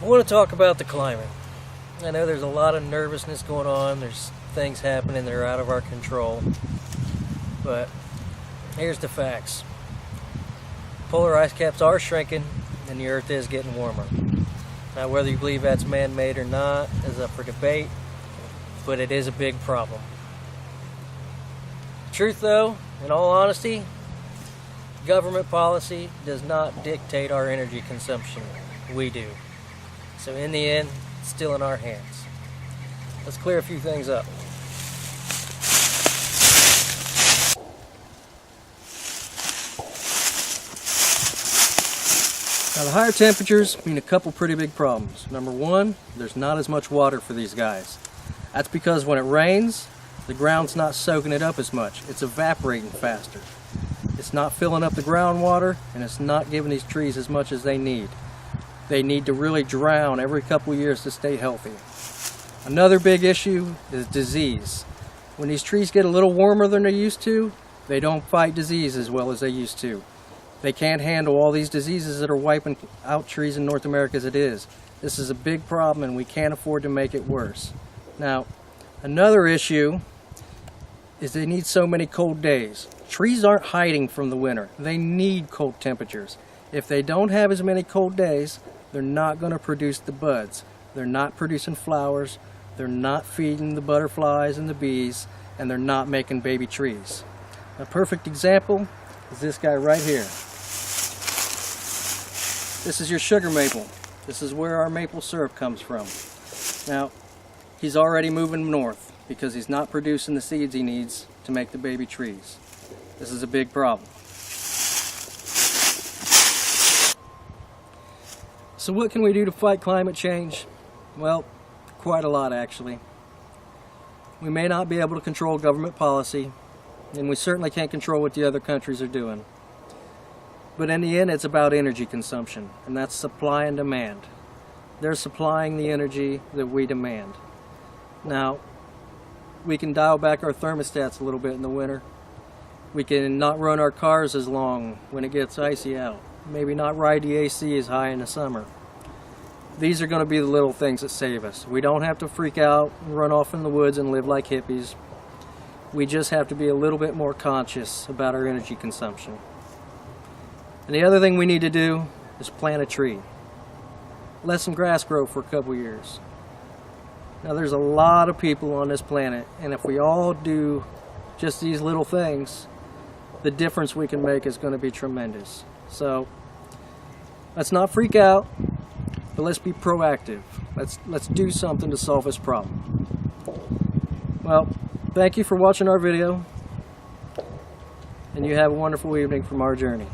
I want to talk about the climate. I know there's a lot of nervousness going on. There's things happening that are out of our control. But here's the facts. Polar ice caps are shrinking and the Earth is getting warmer. Now, whether you believe that's man-made or not is up for debate, but it is a big problem. Truth though, in all honesty, government policy does not dictate our energy consumption. We do. So in the end, it's still in our hands. Let's clear a few things up. Now, the higher temperatures mean a couple pretty big problems. Number one, there's not as much water for these guys. That's because when it rains, the ground's not soaking it up as much. It's evaporating faster. It's not filling up the groundwater, and it's not giving these trees as much as they need. They need to really drown every couple of years to stay healthy. Another big issue is disease. When these trees get a little warmer than they used to, they don't fight disease as well as they used to. They can't handle all these diseases that are wiping out trees in North America as it is. This is a big problem and we can't afford to make it worse. Now, another issue is they need so many cold days. Trees aren't hiding from the winter. They need cold temperatures. If they don't have as many cold days, they're not going to produce the buds. They're not producing flowers. They're not feeding the butterflies and the bees, and they're not making baby trees. A perfect example is this guy right here. This is your sugar maple. This is where our maple syrup comes from. Now, he's already moving north because he's not producing the seeds he needs to make the baby trees. This is a big problem. So what can we do to fight climate change? Well, quite a lot actually. We may not be able to control government policy, and we certainly can't control what the other countries are doing. But in the end, it's about energy consumption, and that's supply and demand. They're supplying the energy that we demand. Now, we can dial back our thermostats a little bit in the winter. We can not run our cars as long when it gets icy out. Maybe not ride the AC as high in the summer. These are going to be the little things that save us. We don't have to freak out and run off in the woods and live like hippies. We just have to be a little bit more conscious about our energy consumption. And the other thing we need to do is plant a tree. Let some grass grow for a couple years. Now, there's a lot of people on this planet, and if we all do just these little things, the difference we can make is going to be tremendous. So let's not freak out, but let's be proactive. Let's do something to solve this problem. Well, thank you for watching our video, and you have a wonderful evening from our journey.